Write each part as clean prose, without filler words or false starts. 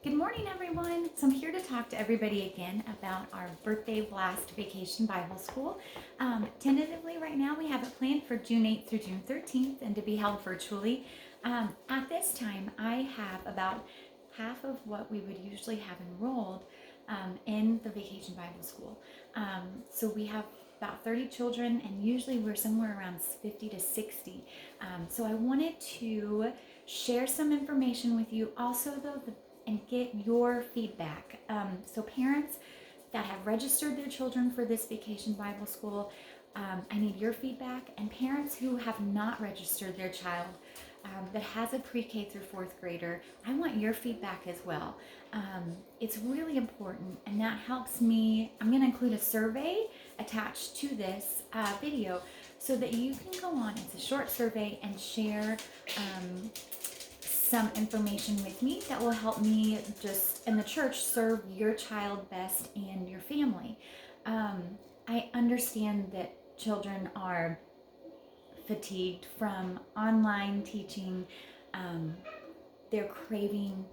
Good morning, everyone. So I'm here to talk to everybody again about our Birthday Blast Vacation Bible School. Tentatively right now we have it planned for June 8th through June 13th and to be held virtually. At this time, I have about half of what we would usually have enrolled in the Vacation Bible School. So we have about 30 children, and usually we're somewhere around 50 to 60. So I wanted to share some information with you also, though, and get your feedback. So parents that have registered their children for this Vacation Bible School, I need your feedback. And parents who have not registered their child that has a pre-K through fourth grader, I want your feedback as well. It's really important, and that helps me. I'm going to include a survey attached to this video so that you can go on. It's a short survey and share some information with me that will help me just in the church serve your child best and your family. I understand that children are fatigued from online teaching. They're craving,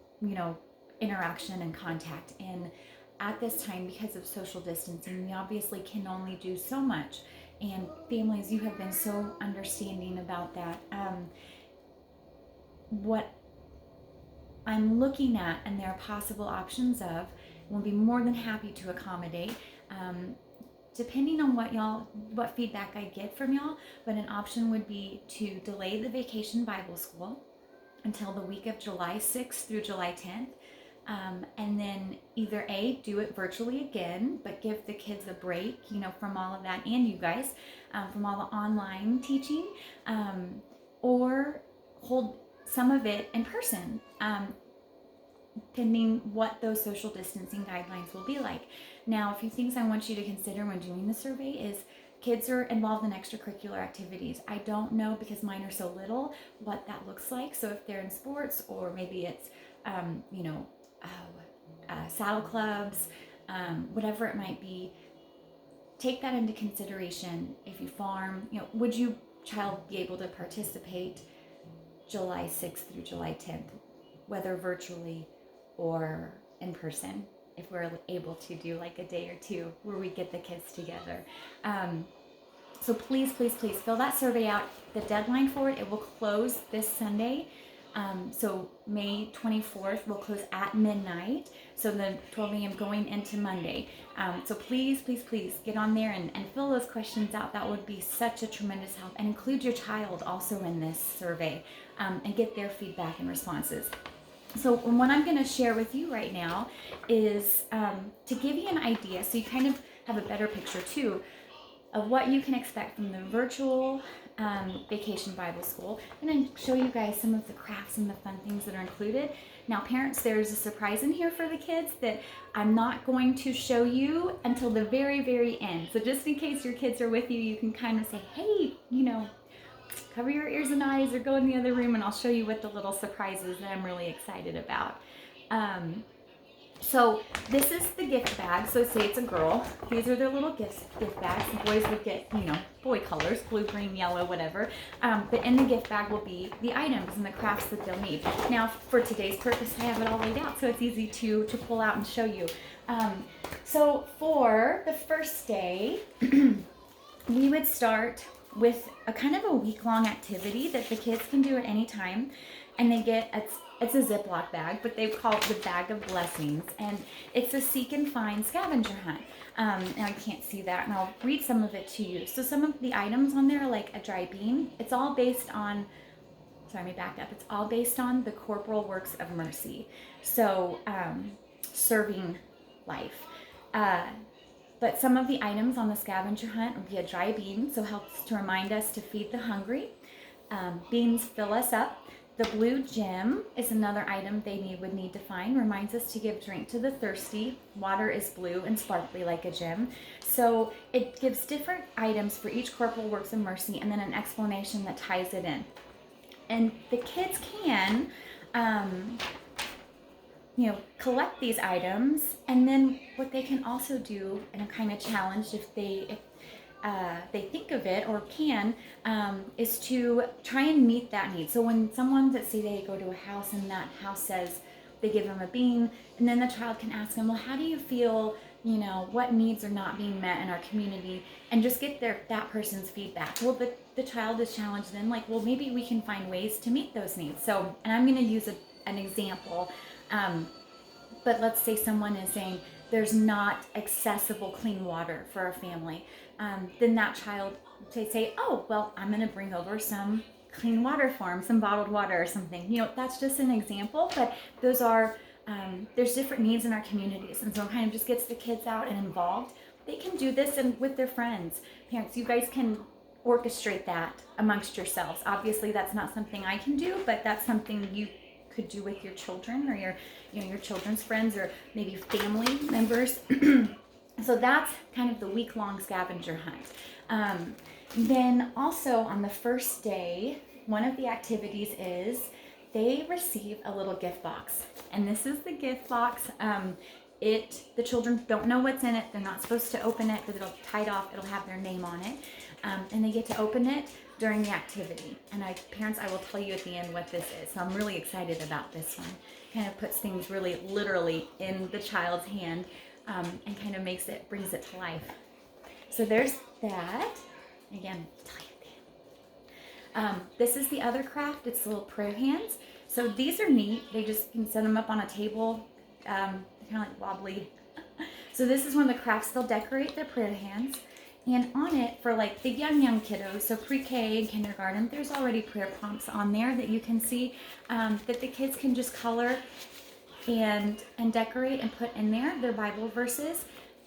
interaction and contact. And at this time, because of social distancing, we obviously can only do so much. And families, you have been so understanding about that. What I'm looking at, and there are possible options of, we'll be more than happy to accommodate, depending on what feedback I get from y'all. But an option would be to delay the Vacation Bible School until the week of July 6th through July 10th. And then either A, do it virtually again, but give the kids a break, from all of that, and you guys, from all the online teaching, or hold some of it in person, pending what those social distancing guidelines will be like. Now, a few things I want you to consider when doing the survey is kids are involved in extracurricular activities. I don't know, because mine are so little, what that looks like. So if they're in sports, or maybe it's, saddle clubs, whatever it might be, take that into consideration. If you farm, would your child be able to participate July 6th through July 10th, whether virtually or in person, if we're able to do like a day or two where we get the kids together. So please fill that survey out. The deadline for it will close this Sunday. So May 24th will close at midnight. So the 12 a.m. going into Monday. So please get on there and fill those questions out. That would be such a tremendous help. And include your child also in this survey, and get their feedback and responses. So what I'm going to share with you right now is to give you an idea, so you kind of have a better picture too of what you can expect from the virtual Vacation Bible School. And then show you guys some of the crafts and the fun things that are included. Now parents, there's a surprise in here for the kids that I'm not going to show you until the very end. So just in case your kids are with you, you can kind of say, hey, cover your ears and eyes, or go in the other room and I'll show you what the little surprise is that I'm really excited about. So this is the gift bag. So say it's a girl, these are their little gift bags. The boys would get, boy colors, blue, green, yellow, whatever. But in the gift bag will be the items and the crafts that they'll need. Now for today's purpose, I have it all laid out so it's easy to pull out and show you. So for the first day, we would start with a kind of a week-long activity that the kids can do at any time. And they get, it's a Ziploc bag, but they call it the Bag of Blessings. And it's a seek and find scavenger hunt. Now I can't see that, and I'll read some of it to you. So some of the items on there are like a dry bean. It's all based on, sorry, let me back up. It's all based on the corporal works of mercy. So serving life. But some of the items on the scavenger hunt would be a dry bean, so helps to remind us to feed the hungry. Beans fill us up. The blue gem is another item they would need to find. Reminds us to give drink to the thirsty. Water is blue and sparkly like a gem. So it gives different items for each corporal works of mercy, and then an explanation that ties it in. And the kids can collect these items, and then what they can also do, and I'm kind of challenged if they think of it or can, is to try and meet that need. So when someone, let's say they go to a house and that house says they give them a bean, and then the child can ask them, well, how do you feel, what needs are not being met in our community, and just get that person's feedback. Well, the child is challenged then, like, well, maybe we can find ways to meet those needs. So, and I'm going to use an example, but let's say someone is saying there's not accessible clean water for a family. Then that child, they say, oh, well, I'm going to bring over some clean water for them, some bottled water or something. That's just an example, but those are, there's different needs in our communities. And so it kind of just gets the kids out and involved. They can do this and with their friends. Parents, you guys can orchestrate that amongst yourselves. Obviously, that's not something I can do, but that's something you could do with your children or your children's friends or maybe family members. So that's kind of the week-long scavenger hunt. Then also on the first day, one of the activities is they receive a little gift box. And this is the gift box. The children don't know what's in it. They're not supposed to open it, but it'll tied off. It'll have their name on it. And they get to open it during the activity. And parents, I will tell you at the end what this is. So I'm really excited about this one. Kind of puts things really literally in the child's hand, and kind of brings it to life. So there's that. Again, I'll tell you at the end. This is the other craft. It's little prayer hands. So these are neat. They just can set them up on a table. They're kind of like wobbly. So this is one of the crafts. They'll decorate their prayer hands. And on it, for like the young kiddos, so pre-K and kindergarten, there's already prayer prompts on there that you can see, that the kids can just color and decorate and put in there, their Bible verses.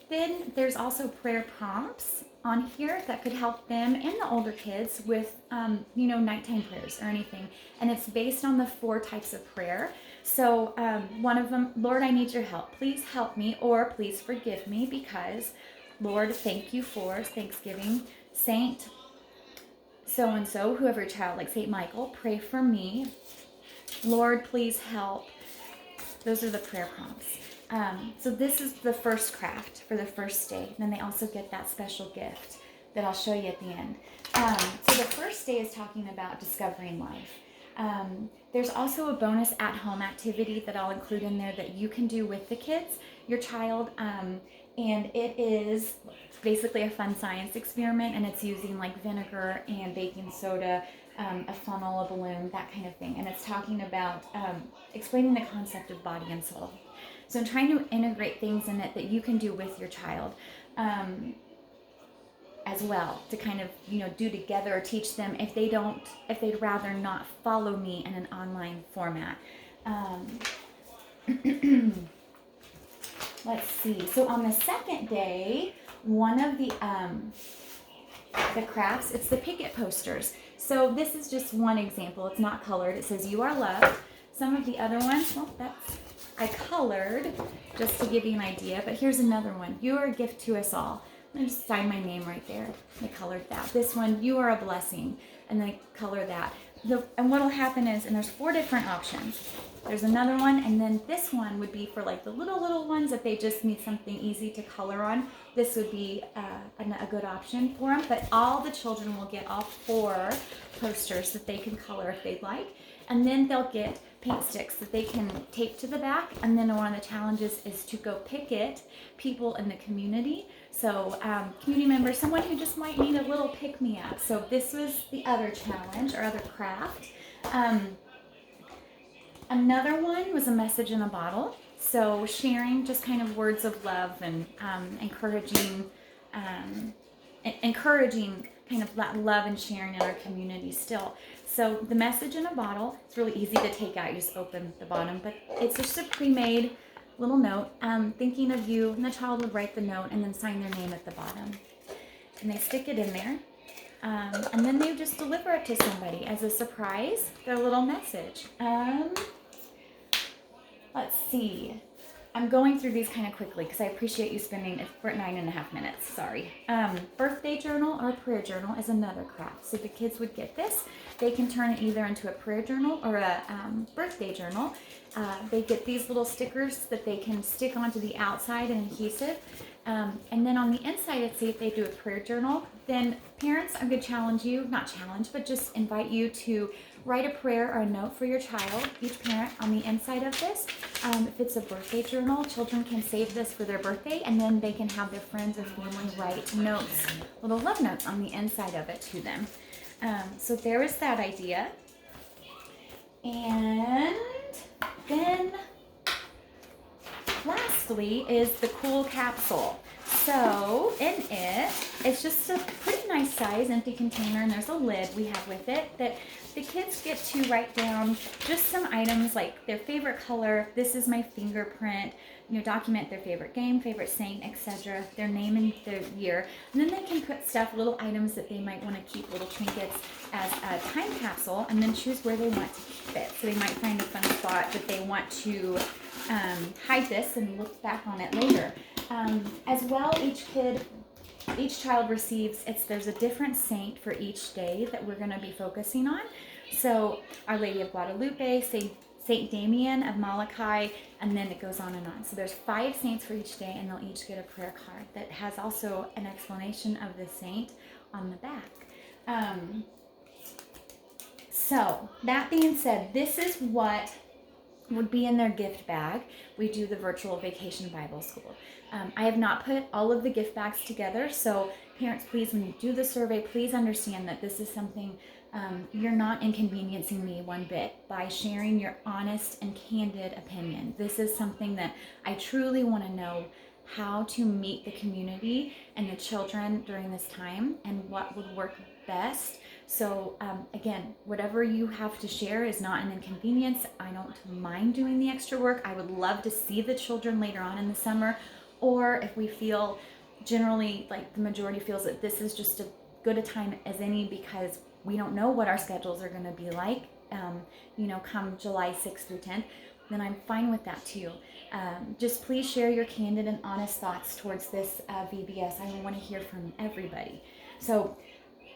Then there's also prayer prompts on here that could help them and the older kids with, nighttime prayers or anything. And it's based on the 4 types of prayer. So one of them, Lord, I need your help. Please help me, or please forgive me because... Lord, thank you for Thanksgiving. Saint so-and-so, whoever your child, like Saint Michael, pray for me. Lord, please help. Those are the prayer prompts. So this is the first craft for the first day. Then they also get that special gift that I'll show you at the end. So the first day is talking about discovering life. There's also a bonus at-home activity that I'll include in there that you can do with the kids, your child, and it is basically a fun science experiment, and it's using like vinegar and baking soda, a funnel, a balloon, that kind of thing. And it's talking about explaining the concept of body and soul. So I'm trying to integrate things in it that you can do with your child as well, to kind of, do together or teach them if they'd rather not follow me in an online format. Let's see. So on the second day, one of the crafts, it's the picket posters. So this is just one example. It's not colored. It says you are loved. Some of the other ones, I colored just to give you an idea. But here's another one. You are a gift to us all. I just signed my name right there. I colored that. This one, you are a blessing. And then I color that. And what'll happen is, and there's 4 different options. There's another one, and then this one would be for like the little ones that they just need something easy to color on. This would be a good option for them, but all the children will get all 4 posters that they can color if they'd like, and then they'll get paint sticks that they can tape to the back, and then one of the challenges is to go picket people in the community. So community members, someone who just might need a little pick-me-up. So this was the other challenge or other craft. Another one was a message in a bottle. So sharing just kind of words of love and encouraging kind of that love and sharing in our community still. So the message in a bottle, it's really easy to take out. You just open the bottom, but it's just a pre-made little note, thinking of you, and the child would write the note and then sign their name at the bottom. And they stick it in there. And then they just deliver it to somebody as a surprise, their little message. Let's see. I'm going through these kind of quickly because I appreciate you spending it for 9.5 minutes. Sorry. Birthday journal or prayer journal is another craft. So the kids would get this. They can turn it either into a prayer journal or a birthday journal. They get these little stickers that they can stick onto the outside and adhesive. And then on the inside, let's see if they do a prayer journal. Then parents, I'm going to challenge you, not challenge, but just invite you to write a prayer or a note for your child, each parent, on the inside of this. If it's a birthday journal, children can save this for their birthday, and then they can have their friends or family write notes, little love notes on the inside of it to them. So there is that idea. And then lastly is the cool capsule. So in it, it's just a pretty nice size empty container, and there's a lid we have with it that the kids get to write down just some items like their favorite color, this is my fingerprint, document their favorite game, favorite saint, etc., their name and their year. And then they can put stuff, little items that they might want to keep, little trinkets, as a time capsule, and then choose where they want to keep it. So they might find a fun spot that they want to hide this and look back on it later. As well, each child receives, there's a different saint for each day that we're going to be focusing on. So Our Lady of Guadalupe, Saint Damien of Malachi, and then it goes on and on. So there's 5 saints for each day, and they'll each get a prayer card that has also an explanation of the saint on the back. So that being said, this is what would be in their gift bag. We do the virtual vacation Bible school. I have not put all of the gift bags together, so parents, please, when you do the survey, please understand that this is something you're not inconveniencing me one bit by sharing your honest and candid opinion. This is something that I truly want to know how to meet the community and the children during this time and what would work best. So again, whatever you have to share is not an inconvenience. I don't mind doing the extra work. I would love to see the children later on in the summer, or if we feel generally like the majority feels that this is just as good a time as any because we don't know what our schedules are going to be like, come July 6th through 10th, then I'm fine with that too. Just please share your candid and honest thoughts towards this VBS. I want to hear from everybody. So,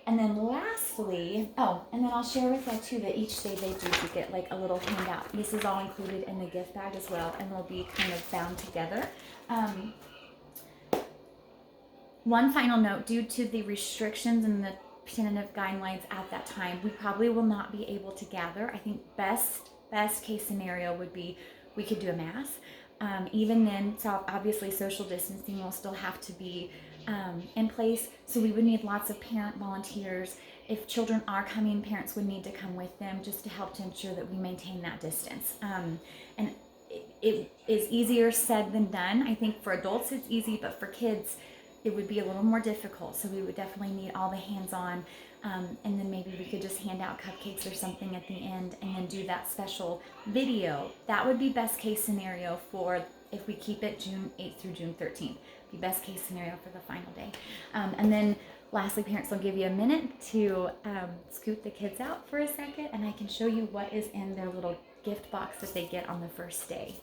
and then lastly, and then I'll share with you too that each day they do get like a little handout. This is all included in the gift bag as well, and they'll be kind of bound together. One final note, due to the restrictions and the tentative guidelines at that time, we probably will not be able to gather. I think best case scenario would be we could do a mass. Even then, so obviously social distancing will still have to be in place. So we would need lots of parent volunteers. If children are coming, parents would need to come with them just to help to ensure that we maintain that distance. And it is easier said than done. I think for adults it's easy, but for kids it would be a little more difficult. So we would definitely need all the hands-on, and then maybe we could just hand out cupcakes or something at the end and then do that special video. That would be best case scenario for if we keep it June 8th through June 13th. Be best case scenario for the final day. And then lastly, parents will give you a minute to scoot the kids out for a second, and I can show you what is in their little gift box that they get on the first day.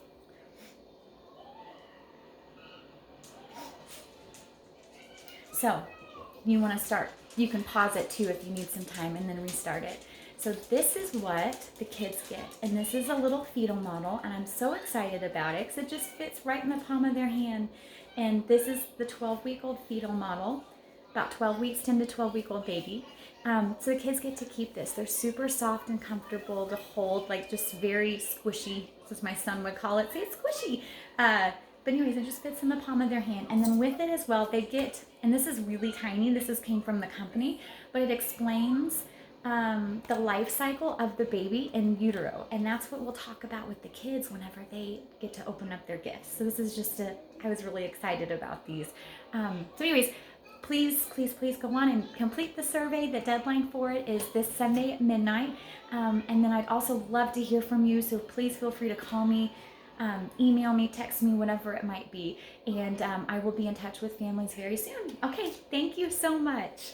So you want to start, you can pause it too if you need some time and then restart it. So this is what the kids get, and this is a little fetal model, and I'm so excited about it because it just fits right in the palm of their hand. And this is the 12-week-old fetal model, about 12 weeks, 10 to 12-week-old baby. So the kids get to keep this. They're super soft and comfortable to hold, like just very squishy, as my son would call it. Say it's squishy. But anyways, it just fits in the palm of their hand. And then with it as well, they get, and this is really tiny, came from the company, but it explains the life cycle of the baby in utero. And that's what we'll talk about with the kids whenever they get to open up their gifts. So this is just I was really excited about these. So anyways, please go on and complete the survey. The deadline for it is this Sunday at midnight. And then I'd also love to hear from you. So please feel free to call me, email me, text me, whatever it might be. And I will be in touch with families very soon. Okay, thank you so much.